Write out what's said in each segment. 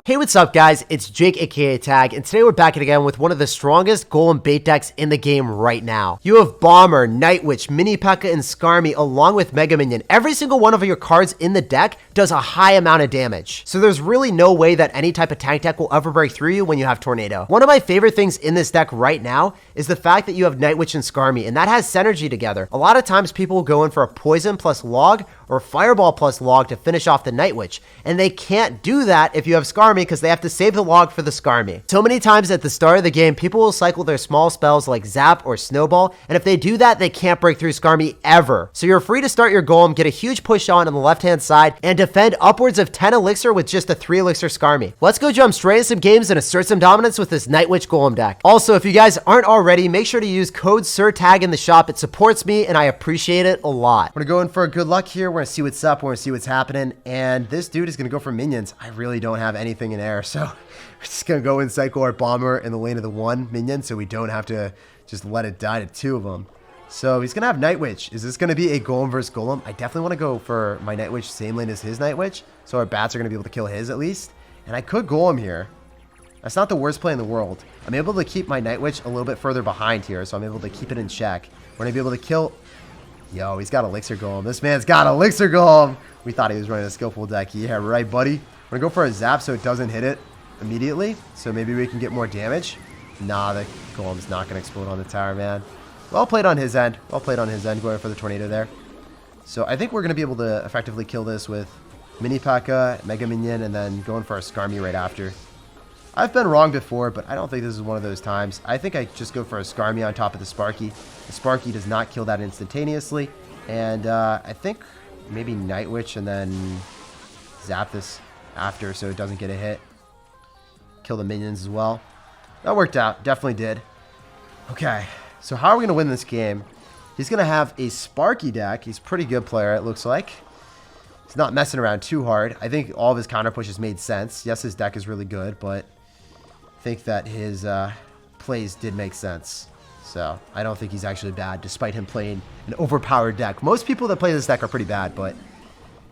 Hey, what's up guys? It's Jake aka Tag, and today we're back again with one of the strongest Golem bait decks in the game right now. You have Bomber, Night Witch, Mini P.E.K.K.A, and Skarmy along with Mega Minion. Every single one of your cards in the deck does a high amount of damage. So there's really no way that any type of tank deck will ever break through you when you have Tornado. One of my favorite things in this deck right now is the fact that you have Night Witch and Skarmy, and that has synergy together. A lot of times people will go in for a Poison plus Log or Fireball plus Log to finish off the Night Witch, and they can't do that if you have Skarmy because they have to save the Log for the Skarmy. So many times at the start of the game, people will cycle their small spells like Zap or Snowball, and if they do that, they can't break through Skarmy ever. So you're free to start your Golem, get a huge push on the left-hand side, and defend upwards of 10 Elixir with just a 3 Elixir Skarmy. Let's go jump straight into some games and assert some dominance with this Night Witch Golem deck. Also, if you guys aren't already, make sure to use code SirTag in the shop. It supports me, and I appreciate it a lot. We're gonna go in for a good luck here. We're gonna see what's up. We're gonna see what's happening, and this dude is gonna go for minions. I really don't have anything in air, so we're just gonna go and cycle our Bomber in the lane of the 1 minion so we don't have to just let it die to 2 of them. So he's gonna have Night Witch. Is this gonna be a Golem versus Golem? I definitely want to go for my Night Witch same lane as his Night Witch, so our bats are gonna be able to kill his at least. And I could Golem here. That's not the worst play in the world. I'm able to keep my Night Witch a little bit further behind here, so I'm able to keep it in check. We're gonna be able to kill. Yo, he's got Elixir Golem. This man's got Elixir Golem. We thought he was running a skillful deck. Yeah, right, buddy. We're gonna go for a Zap so it doesn't hit it immediately, so maybe we can get more damage. Nah, the Golem's not gonna explode on the tower, man. Well played on his end. Well played on his end, going for the Tornado there. So I think we're gonna be able to effectively kill this with Mini P.E.K.K.A, Mega Minion, and then going for a Skarmy right after. I've been wrong before, but I don't think this is one of those times. I think I just go for a Skarmy on top of the Sparky. The Sparky does not kill that instantaneously, and I think maybe Night Witch and then zap this after so it doesn't get a hit. Kill the minions as well. That worked out. Definitely did. Okay, so how are we going to win this game? He's going to have a Sparky deck. He's a pretty good player, it looks like. He's not messing around too hard. I think all of his counter pushes made sense. Yes, his deck is really good, but I think that his plays did make sense. So I don't think he's actually bad, despite him playing an overpowered deck. Most people that play this deck are pretty bad, but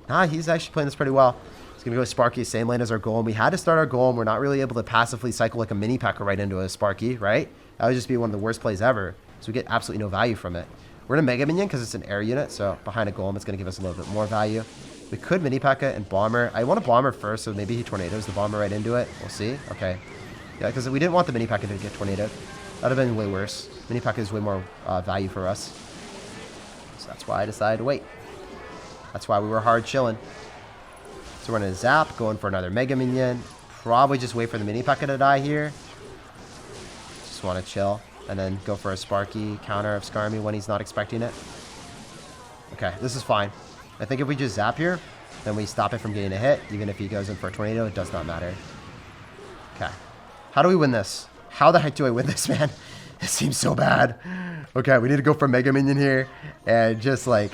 nah, he's actually playing this pretty well. He's going to go Sparky, same lane as our Golem. We had to start our Golem. We're not really able to passively cycle like a Mini P.E.K.K.A right into a Sparky, right? That would just be one of the worst plays ever. So we get absolutely no value from it. We're going to Mega Minion because it's an air unit, so behind a Golem, it's going to give us a little bit more value. We could Mini P.E.K.K.A and Bomber. I want a Bomber first, so maybe he Tornadoes the Bomber right into it. We'll see. Okay. Yeah, because we didn't want the Mini P.E.K.K.A to get Tornadoed. That would have been way worse. Mini P.E.K.K.A is way more value for us. So that's why I decided to wait. That's why we were hard chilling. So we're going to zap, going for another Mega Minion. Probably just wait for the Mini P.E.K.K.A to die here. Just want to chill. And then go for a Sparky counter of Skarmy when he's not expecting it. Okay, this is fine. I think if we just zap here, then we stop it from getting a hit. Even if he goes in for a Tornado, it does not matter. Okay. How do we win this? How the heck do I win this, man? It seems so bad. Okay, we need to go for Mega Minion here. And just like...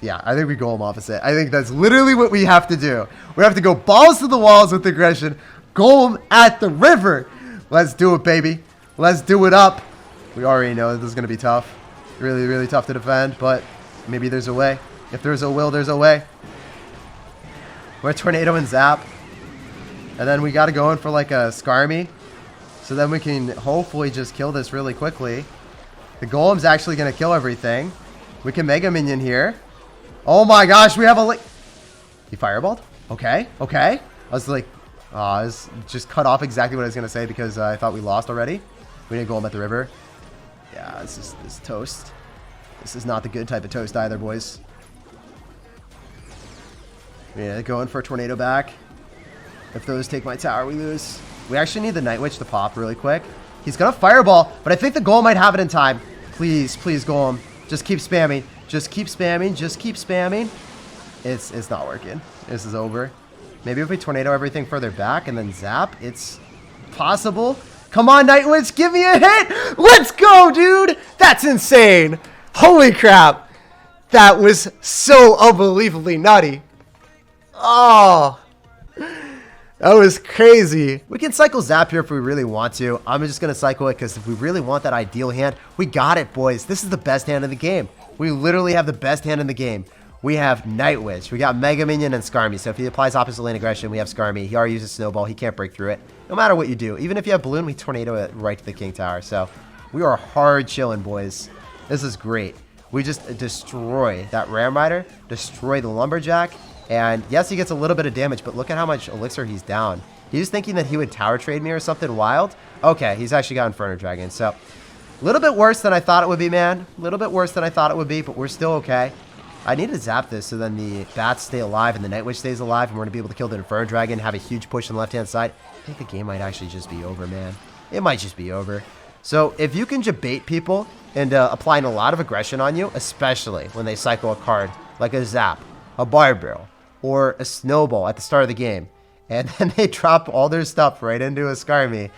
yeah, I think we Golem opposite. I think that's literally what we have to do. We have to go balls to the walls with aggression. Golem at the river. Let's do it, baby. Let's do it up. We already know this is going to be tough. Really, really tough to defend, but maybe there's a way. If there's a will, there's a way. We're Tornado and Zap. And then we got to go in for like a Skarmy. So then we can hopefully just kill this really quickly. The Golem's actually going to kill everything. We can Mega Minion here. Oh my gosh, we have a... he fireballed? Okay, okay. I was like... I was just cut off exactly what I was going to say because I thought we lost already. We didn't Golem at the river. Yeah, this is toast. This is not the good type of toast either, boys. Yeah, going for a Tornado back. If those take my tower, we lose. We actually need the Night Witch to pop really quick. He's going to fireball, but I think the Golem might have it in time. Please, please, Golem. Just keep spamming. Just keep spamming. Just keep spamming. It's not working. This is over. Maybe if we Tornado everything further back and then zap, it's possible. Come on, Night Witch, give me a hit. Let's go, dude. That's insane. Holy crap. That was so unbelievably nutty. Oh, that was crazy. We can cycle Zap here if we really want to. I'm just going to cycle it because if we really want that ideal hand, we got it, boys. This is the best hand in the game. We literally have the best hand in the game. we have Night Witch. We got Mega Minion and Skarmy. So if he applies opposite lane aggression, we have Skarmy. He already uses Snowball. He can't break through it. No matter what you do. Even if you have Balloon, we Tornado it right to the King Tower. So we are hard chilling, boys. This is great. We just destroy that Ram Rider, destroy the Lumberjack, and yes, he gets a little bit of damage, but look at how much Elixir he's down. He was thinking that he would tower trade me or something wild. Okay, he's actually got Inferno Dragon, so a little bit worse than I thought it would be, man. A little bit worse than I thought it would be, but we're still okay. I need to zap this so then the bats stay alive and the Night Witch stays alive, and we're going to be able to kill the Inferno Dragon, have a huge push on the left-hand side. I think the game might actually just be over, man. It might just be over. So if you can debate people and applying a lot of aggression on you, especially when they cycle a card like a Zap, a Barb Barrel, or a Snowball at the start of the game, and then they drop all their stuff right into a Skarmy,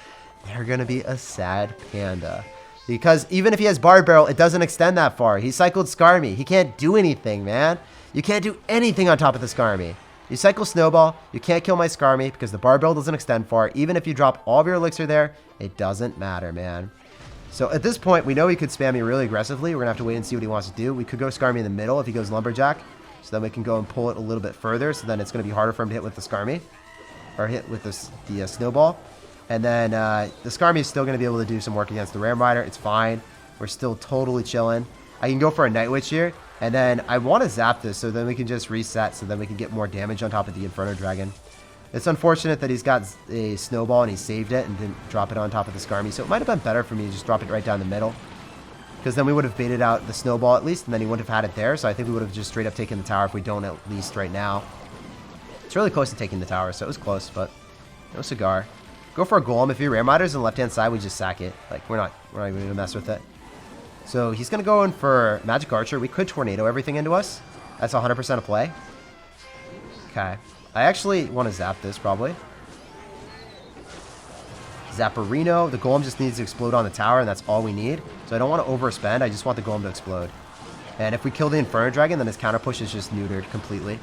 they're going to be a sad panda. Because even if he has Barb Barrel, it doesn't extend that far. He cycled Skarmy. He can't do anything, man. You can't do anything on top of the Skarmy. You cycle Snowball, you can't kill my Skarmy because the Barb Barrel doesn't extend far. Even if you drop all of your Elixir there, it doesn't matter, man. So at this point, we know he could spam me really aggressively. We're going to have to wait and see what he wants to do. We could go Skarmy in the middle if he goes Lumberjack. So then we can go and pull it a little bit further. So then it's going to be harder for him to hit with the Skarmy. Or hit with the Snowball. And then the Skarmy is still going to be able to do some work against the Ram Rider. It's fine. We're still totally chilling. I can go for a Night Witch here. And then I want to zap this so then we can just reset. So then we can get more damage on top of the Inferno Dragon. It's unfortunate that he's got a Snowball and he saved it and didn't drop it on top of the Skarmy. So it might have been better for me to just drop it right down the middle. Because then we would have baited out the Snowball at least. And then he wouldn't have had it there. So I think we would have just straight up taken the tower if we don't at least right now. It's really close to taking the tower. So it was close, but no cigar. Go for a Golem. If he Ram Riders on the left-hand side, we just sack it. Like, we're not even going to mess with it. So he's going to go in for Magic Archer. We could Tornado everything into us. That's 100% a play. Okay. I actually want to zap this, probably. Zapperino. The Golem just needs to explode on the tower, and that's all we need. So I don't want to overspend. I just want the Golem to explode. And if we kill the Inferno Dragon, then his counter push is just neutered completely.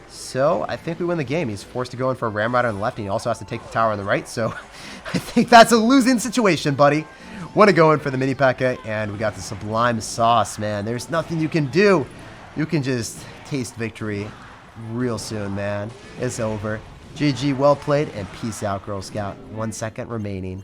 So I think we win the game. He's forced to go in for a Ram Rider on the left, and he also has to take the tower on the right. So I think that's a losing situation, buddy. Want to go in for the mini P.E.K.K.A, and we got the Sublime Sauce, man. There's nothing you can do. You can just taste victory real soon, man. It's over. GG, well played, and peace out, Girl Scout. 1 second remaining.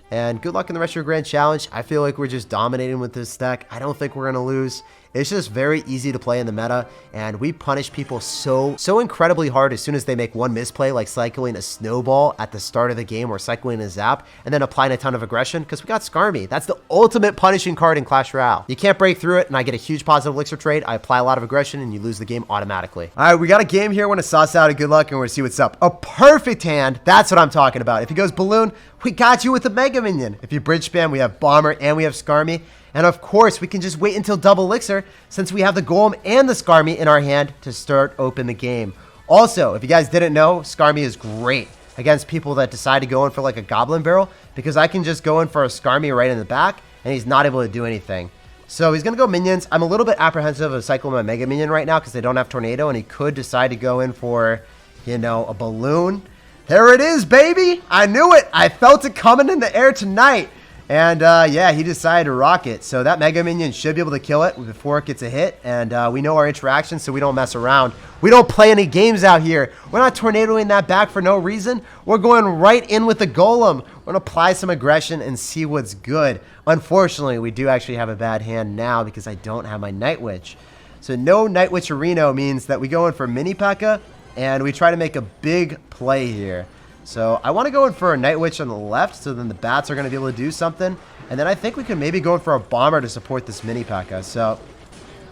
And good luck in the rest of your Grand Challenge. I feel like we're just dominating with this deck. I don't think we're going to lose. It's just very easy to play in the meta, and we punish people so incredibly hard as soon as they make one misplay, like cycling a Snowball at the start of the game or cycling a Zap, and then applying a ton of aggression, because we got Skarmy. That's the ultimate punishing card in Clash Royale. You can't break through it, and I get a huge positive Elixir trade. I apply a lot of aggression, and you lose the game automatically. All right, we got a game here. I want to sauce out a good luck, and we're going to see what's up. A perfect hand. That's what I'm talking about. If he goes Balloon, we got you with the Mega Minion. If you bridge spam, we have Bomber, and we have Skarmy. And of course, we can just wait until double Elixir since we have the Golem and the Skarmy in our hand to start open the game. Also, if you guys didn't know, Skarmy is great against people that decide to go in for like a Goblin Barrel because I can just go in for a Skarmy right in the back and he's not able to do anything. So he's going to go Minions. I'm a little bit apprehensive of cycling my Mega Minion right now because they don't have Tornado and he could decide to go in for, you know, a Balloon. There it is, baby. I knew it. I felt it coming in the air tonight. And, yeah, he decided to rock it. So that Mega Minion should be able to kill it before it gets a hit. And we know our interactions, so we don't mess around. We don't play any games out here. We're not tornadoing that back for no reason. We're going right in with the Golem. We're going to apply some aggression and see what's good. Unfortunately, we do actually have a bad hand now because I don't have my Night Witch. So no Night Witch Areno means that we go in for mini P.E.K.K.A. and we try to make a big play here. So I want to go in for a Night Witch on the left so then the bats are going to be able to do something. And then I think we can maybe go in for a Bomber to support this mini P.E.K.K.A. So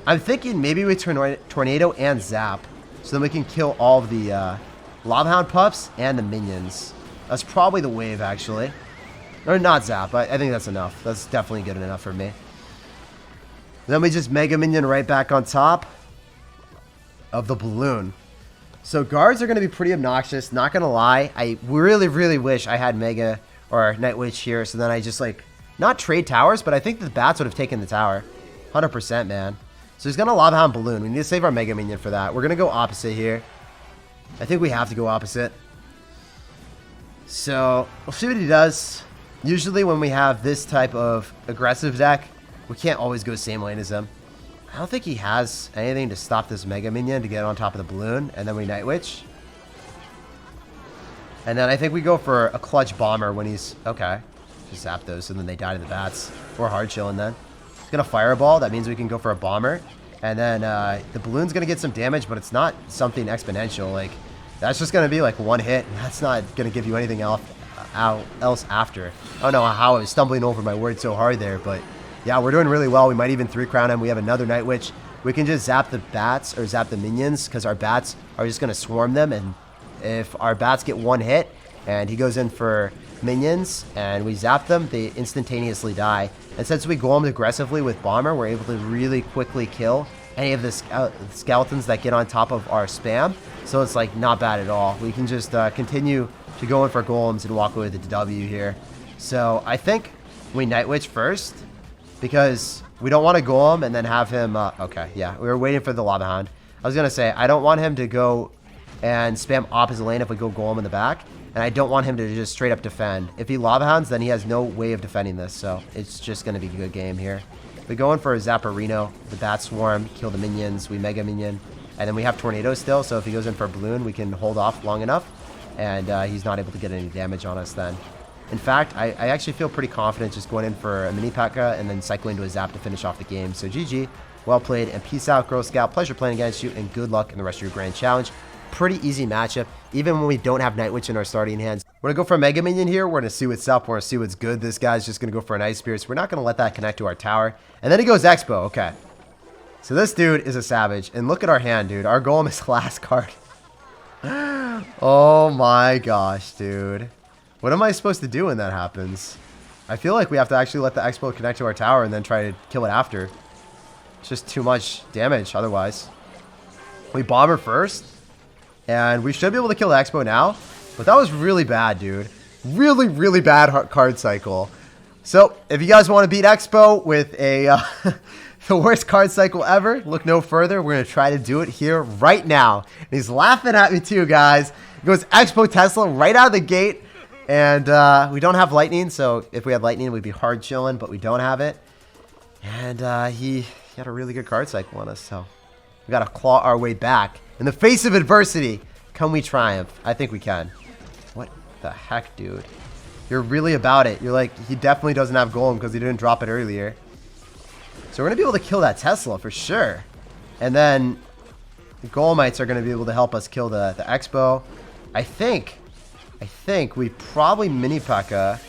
I'm thinking maybe we Tornado and Zap so then we can kill all of the Lava Hound Pups and the Minions. That's probably the wave actually. Or not Zap, I think that's enough. That's definitely good enough for me. Then we just Mega Minion right back on top of the Balloon. So guards are going to be pretty obnoxious, not going to lie. I really wish I had Mega or Night Witch here, so then I just like, not trade towers, but I think the bats would have taken the tower. 100%, man. So he's going to Lava Hound Balloon. We need to save our Mega Minion for that. We're going to go opposite here. I think we have to go opposite. So we'll see what he does. Usually when we have this type of aggressive deck, we can't always go same lane as him. I don't think he has anything to stop this Mega Minion to get on top of the balloon. And then we Night Witch. And then I think we go for a clutch bomber when he's... Okay. Just zap those and then they die to the bats. We're hard chilling then. He's going to fireball. That means we can go for a bomber. And then the balloon's going to get some damage, but it's not something exponential. Like, that's just going to be like one hit. And that's not going to give you anything else after. I don't know how I was stumbling over my words so hard there, but yeah, we're doing really well. We might even 3-crown him. We have another Night Witch. We can just zap the bats or zap the minions because our bats are just going to swarm them. And if our bats get one hit and he goes in for minions and we zap them, they instantaneously die. And since we go aggressively with Bomber, we're able to really quickly kill any of the skeletons that get on top of our spam. So it's like not bad at all. We can just continue to go in for golems and walk away with the W here. So I think we Night Witch first because we don't want to golem and then have him... okay, yeah, we were waiting for the Lava Hound. I was going to say, I don't want him to go and spam opposite lane if we go golem in the back. And I don't want him to just straight up defend. If he Lava Hounds, then he has no way of defending this. So it's just going to be a good game here. We go in for a Zapperino, the Bat Swarm, kill the minions, we Mega Minion. And then we have Tornado still, so if he goes in for a Balloon, we can hold off long enough. And he's not able to get any damage on us then. In fact, I actually feel pretty confident just going in for a Mini P.E.K.K.A. and then cycling to a Zap to finish off the game. So GG, well played, and peace out, Girl Scout. Pleasure playing against you, and good luck in the rest of your grand challenge. Pretty easy matchup, even when we don't have Night Witch in our starting hands. We're going to go for a Mega Minion here. We're going to see what's up. We're going to see what's good. This guy's just going to go for an Ice Spear, so we're not going to let that connect to our tower. And then he goes Expo. Okay. So this dude is a savage. And look at our hand, dude. Our Golem is last card. Oh my gosh, dude. What am I supposed to do when that happens? I feel like we have to actually let the Expo connect to our tower and then try to kill it after. It's just too much damage otherwise. We Bomber first. And we should be able to kill the Expo now. But that was really bad, dude. Really, really bad card cycle. So, if you guys want to beat Expo with a the worst card cycle ever, look no further. We're going to try to do it here right now. And he's laughing at me too, guys. He goes Expo Tesla right out of the gate. And we don't have lightning. So, if we had lightning, we'd be hard chilling. But we don't have it. And he had a really good card cycle on us. So, we got to claw our way back. In the face of adversity, can we triumph? I think we can. What the heck, dude? You're really about it. You're like, he definitely doesn't have Golem because he didn't drop it earlier. So we're going to be able to kill that Tesla for sure. And then the Golemites are going to be able to help us kill the Expo. I think we probably Mini P.E.K.K.A.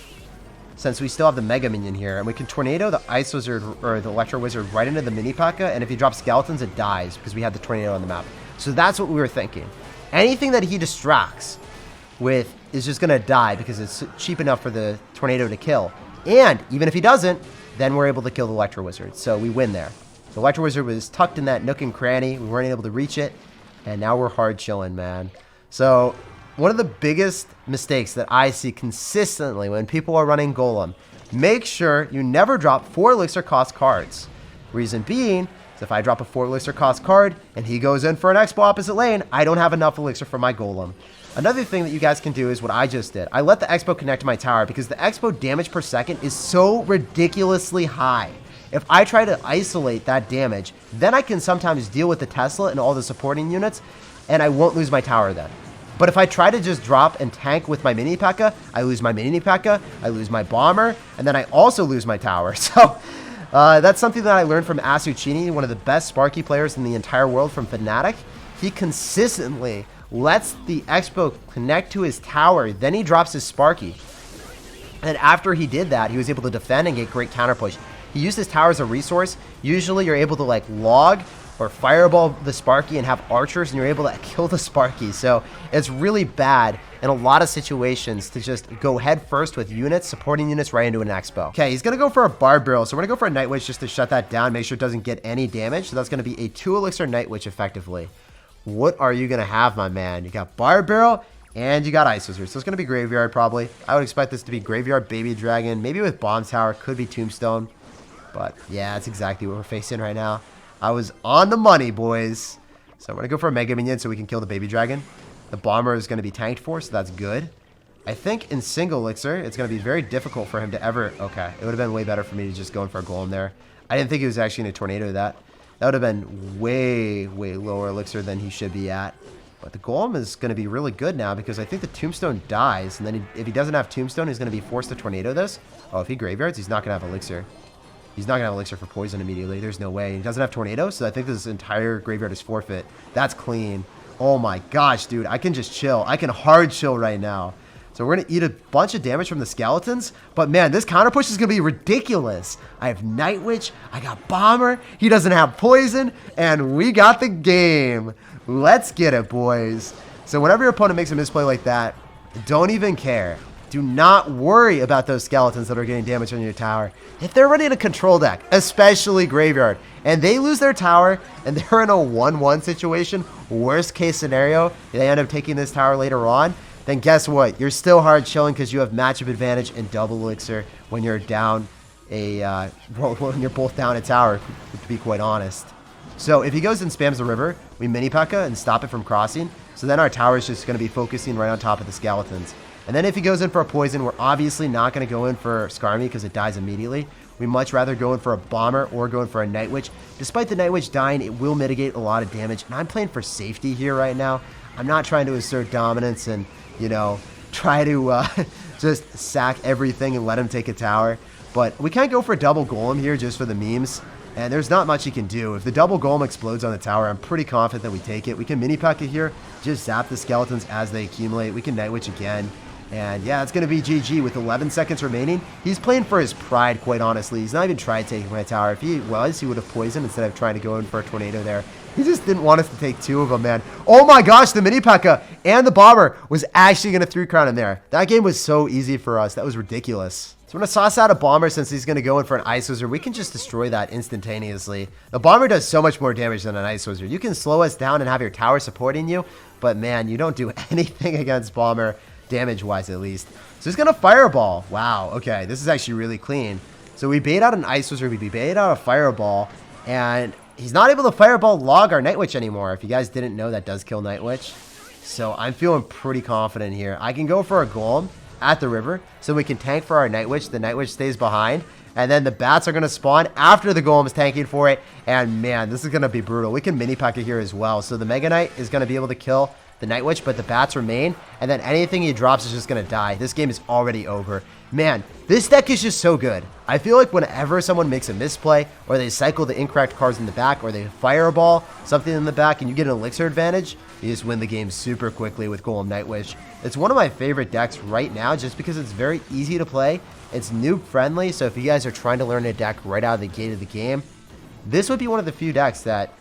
since we still have the Mega Minion here. And we can Tornado the Ice Wizard or the Electro Wizard right into the Mini P.E.K.K.A. And if he drops Skeletons, it dies because we had the Tornado on the map. So that's what we were thinking. Anything that he distracts with is just going to die because it's cheap enough for the Tornado to kill. And even if he doesn't, then we're able to kill the Electro Wizard. So we win there. The Electro Wizard was tucked in that nook and cranny. We weren't able to reach it. And now we're hard chilling, man. So one of the biggest mistakes that I see consistently when people are running Golem, make sure you never drop 4 elixir cost cards. Reason being, if I drop a 4 elixir cost card and he goes in for an Expo opposite lane, I don't have enough elixir for my Golem. Another thing that you guys can do is what I just did. I let the Expo connect to my tower because the Expo damage per second is so ridiculously high. If I try to isolate that damage, then I can sometimes deal with the Tesla and all the supporting units, and I won't lose my tower then. But if I try to just drop and tank with my Mini P.E.K.K.A., I lose my Mini P.E.K.K.A., I lose my Bomber, and then I also lose my tower. So... that's something that I learned from Asuchini, one of the best Sparky players in the entire world from Fnatic. He consistently lets the Expo connect to his tower, then he drops his Sparky. And after he did that, he was able to defend and get great counter push. He used his tower as a resource. Usually you're able to like log or fireball the Sparky and have archers and you're able to kill the Sparky. So it's really bad in a lot of situations to just go head first with units, supporting units right into an Expo. Okay, he's going to go for a Barb Barrel. So we're going to go for a Night Witch just to shut that down, make sure it doesn't get any damage. So that's going to be a 2 elixir Night Witch effectively. What are you going to have, my man? You got Barb Barrel and you got Ice Wizard. So it's going to be Graveyard probably. I would expect this to be Graveyard, Baby Dragon, maybe with Bomb Tower, could be Tombstone. But yeah, that's exactly what we're facing right now. I was on the money, boys. So we're going to go for a Mega Minion so we can kill the Baby Dragon. The Bomber is going to be tanked for, so that's good. I think in single elixir, it's going to be very difficult for him to ever... Okay, it would have been way better for me to just go in for a Golem there. I didn't think he was actually going to Tornado that. That would have been way, way lower elixir than he should be at. But the Golem is going to be really good now because I think the Tombstone dies. And then if he doesn't have Tombstone, he's going to be forced to Tornado this. Oh, if he graveyards, he's not going to have Elixir. He's not going to have Elixir for poison immediately. There's no way. He doesn't have Tornado, so I think this entire graveyard is forfeit. That's clean. Oh my gosh, dude. I can just chill. I can hard chill right now. So we're going to eat a bunch of damage from the skeletons. But man, this counter push is going to be ridiculous. I have Night Witch. I got Bomber. He doesn't have poison. And we got the game. Let's get it, boys. So whenever your opponent makes a misplay like that, don't even care. Do not worry about those skeletons that are getting damage on your tower. If they're running a control deck, especially Graveyard, and they lose their tower, and they're in a 1-1 situation, worst case scenario, they end up taking this tower later on, then guess what? You're still hard chilling because you have matchup advantage and double elixir when you're down when you're both down a tower, to be quite honest. So if he goes and spams the river, we mini P.E.K.K.A and stop it from crossing. So then our tower is just going to be focusing right on top of the skeletons. And then if he goes in for a poison, we're obviously not going to go in for Skarmy because it dies immediately. We much rather go in for a Bomber or go in for a Night Witch. Despite the Night Witch dying, it will mitigate a lot of damage. And I'm playing for safety here right now. I'm not trying to assert dominance and, you know, try to just sack everything and let him take a tower. But we can't go for a double Golem here just for the memes. And there's not much he can do. If the double Golem explodes on the tower, I'm pretty confident that we take it. We can mini P.E.K.K.A here, just zap the skeletons as they accumulate. We can Night Witch again. And yeah, it's going to be GG with 11 seconds remaining. He's playing for his pride, quite honestly. He's not even tried taking my tower. If he was, he would have poisoned instead of trying to go in for a tornado there. He just didn't want us to take two of them, man. Oh my gosh, the mini P.E.K.K.A and the Bomber was actually going to 3-crown him there. That game was so easy for us. That was ridiculous. So we're going to sauce out a Bomber since he's going to go in for an Ice Wizard. We can just destroy that instantaneously. The Bomber does so much more damage than an Ice Wizard. You can slow us down and have your tower supporting you, but man, you don't do anything against Bomber, damage-wise at least. So he's going to Fireball. Wow, okay, this is actually really clean. So we bait out an Ice Wizard, we bait out a Fireball, and he's not able to Fireball log our Night Witch anymore. If you guys didn't know, that does kill Night Witch. So I'm feeling pretty confident here. I can go for a Golem at the river, so we can tank for our Night Witch. The Night Witch stays behind, and then the bats are going to spawn after the Golem is tanking for it, and man, this is going to be brutal. We can mini P.E.K.K.A here as well, so the Mega Knight is going to be able to kill the Night Witch, but the bats remain, and then anything he drops is just going to die. This game is already over. Man, this deck is just so good. I feel like whenever someone makes a misplay, or they cycle the incorrect cards in the back, or they Fireball something in the back, and you get an Elixir advantage, you just win the game super quickly with Golem Night Witch. It's one of my favorite decks right now just because it's very easy to play. It's noob friendly, so if you guys are trying to learn a deck right out of the gate of the game, this would be one of the few decks that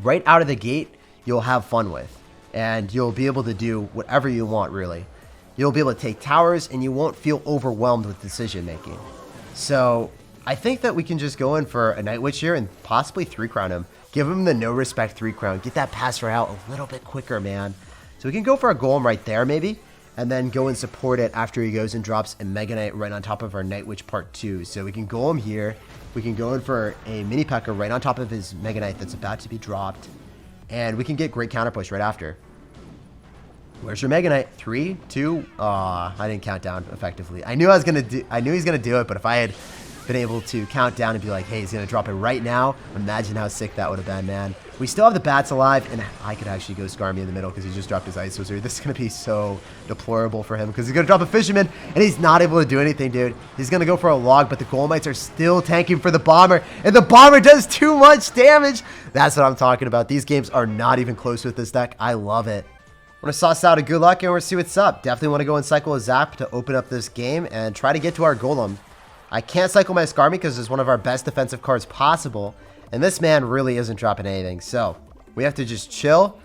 right out of the gate you'll have fun with. And you'll be able to do whatever you want, really. You'll be able to take towers and you won't feel overwhelmed with decision making. So I think that we can just go in for a Night Witch here and possibly 3-crown him. Give him the no respect 3-crown. Get that pass Royale a little bit quicker, man. So we can go for a Golem right there, maybe. And then go and support it after he goes and drops a Mega Knight right on top of our Night Witch part 2. So we can Golem here. We can go in for a mini P.E.K.K.A right on top of his Mega Knight that's about to be dropped. And we can get great counter push right after. Where's your Mega Knight? 3, 2. I didn't count down effectively. I knew he's gonna do it, but if I had been able to count down and be like, hey, he's gonna drop it right now, imagine how sick that would have been, man. We still have the bats alive, and I could actually go Skarmy in the middle because he just dropped his Ice Wizard. This is gonna be so deplorable for him because he's gonna drop a Fisherman, and he's not able to do anything, dude. He's gonna go for a log, but the Golemites are still tanking for the Bomber, and the Bomber does too much damage. That's what I'm talking about. These games are not even close with this deck. I love it. I'm going to sauce out a good luck and we'll see what's up. Definitely want to go and cycle a Zap to open up this game and try to get to our Golem. I can't cycle my Skarmy because it's one of our best defensive cards possible. And this man really isn't dropping anything. So we have to just chill.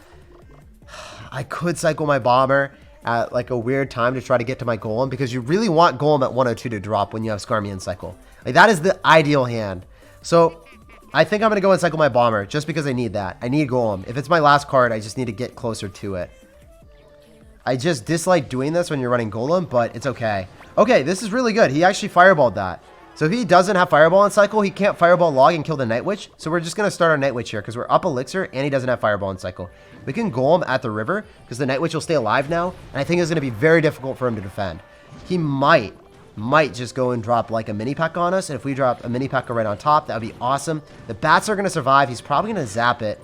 I could cycle my Bomber at like a weird time to try to get to my Golem because you really want Golem at 102 to drop when you have Skarmy and cycle. Like that is the ideal hand. So I think I'm going to go and cycle my Bomber just because I need that. I need Golem. If it's my last card, I just need to get closer to it. I just dislike doing this when you're running Golem, but it's okay. Okay, this is really good. He actually Fireballed that. So if he doesn't have Fireball in cycle, he can't Fireball log and kill the Night Witch. So we're just going to start our Night Witch here because we're up Elixir and he doesn't have Fireball in cycle. We can Golem at the river because the Night Witch will stay alive now. And I think it's going to be very difficult for him to defend. He might might just go and drop like a mini P.E.K.K.A on us. And if we drop a mini P.E.K.K.A right on top, that would be awesome. The bats are going to survive. He's probably going to zap it.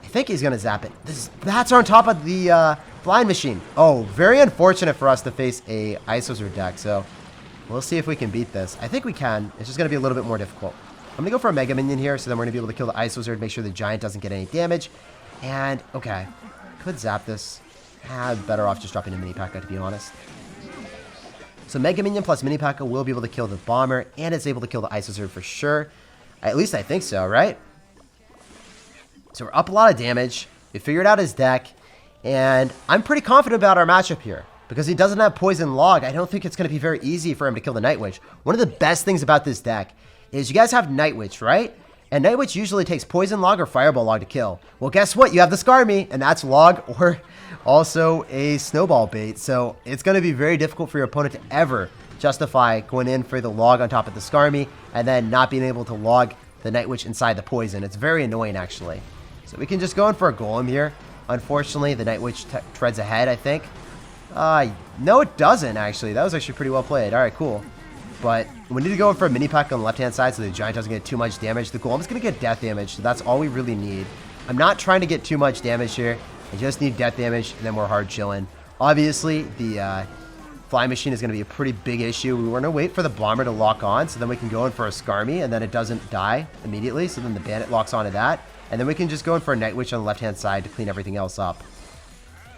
I think he's going to zap it. The bats are on top of the blind machine. Oh, very unfortunate for us to face a Isozard deck. So we'll see if we can beat this. I think we can. It's just going to be a little bit more difficult. I'm going to go for a Mega Minion here, so then we're going to be able to kill the Isozard, make sure the Giant doesn't get any damage. And, okay, could zap this. Better off just dropping a mini P.E.K.K.A, to be honest. So Mega Minion plus mini P.E.K.K.A will be able to kill the Bomber, and it's able to kill the Isozard for sure. At least I think so, right? So we're up a lot of damage. We figured out his deck, and I'm pretty confident about our matchup here. Because he doesn't have Poison Log, I don't think it's going to be very easy for him to kill the Night Witch. One of the best things about this deck is you guys have Night Witch, right? And Night Witch usually takes Poison Log or Fireball Log to kill. Well, guess what? You have the Skarmy, and that's Log or also a Snowball bait. So it's going to be very difficult for your opponent to ever justify going in for the Log on top of the Skarmy and then not being able to log the Night Witch inside the Poison. It's very annoying, actually. So we can just go in for a Golem here. Unfortunately, the Night Witch treads ahead, I think. No, it doesn't, actually. That was actually pretty well played. All right, cool. But we need to go in for a mini P.E.K.K.A on the left-hand side so the Giant doesn't get too much damage. The Golem's going to get death damage, so that's all we really need. I'm not trying to get too much damage here. I just need death damage, and then we're hard chilling. Obviously, the Fly Machine is going to be a pretty big issue. We want to wait for the Bomber to lock on, so then we can go in for a Skarmy, and then it doesn't die immediately, so then the Bandit locks onto that. And then we can just go in for a Night Witch on the left-hand side to clean everything else up.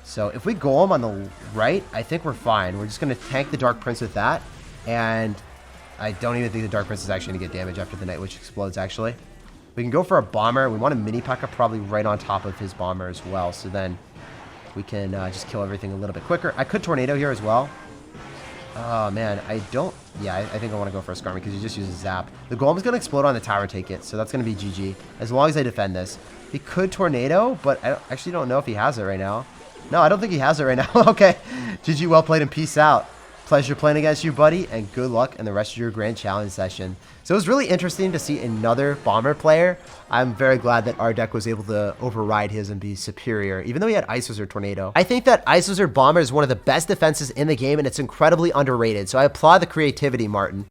So if we Golem on the right, I think we're fine. We're just going to tank the Dark Prince with that. And I don't even think the Dark Prince is actually going to get damage after the Night Witch explodes, actually. We can go for a Bomber. We want a mini P.E.K.K.A probably right on top of his Bomber as well. So then we can just kill everything a little bit quicker. I could Tornado here as well. Oh, man. I don't... Yeah, I think I want to go for a Skarmy because he just uses Zap. The Golem is going to explode on the tower, take it. So that's going to be GG. As long as I defend this. He could Tornado, but I actually don't know if he has it right now. No, I don't think he has it right now. Okay. GG, well played, and peace out. Pleasure playing against you, buddy, and good luck in the rest of your Grand Challenge session. So it was really interesting to see another Bomber player. I'm very glad that our deck was able to override his and be superior, even though he had Isozard Tornado. I think that Isozard Bomber is one of the best defenses in the game, and it's incredibly underrated, so I applaud the creativity, Martin.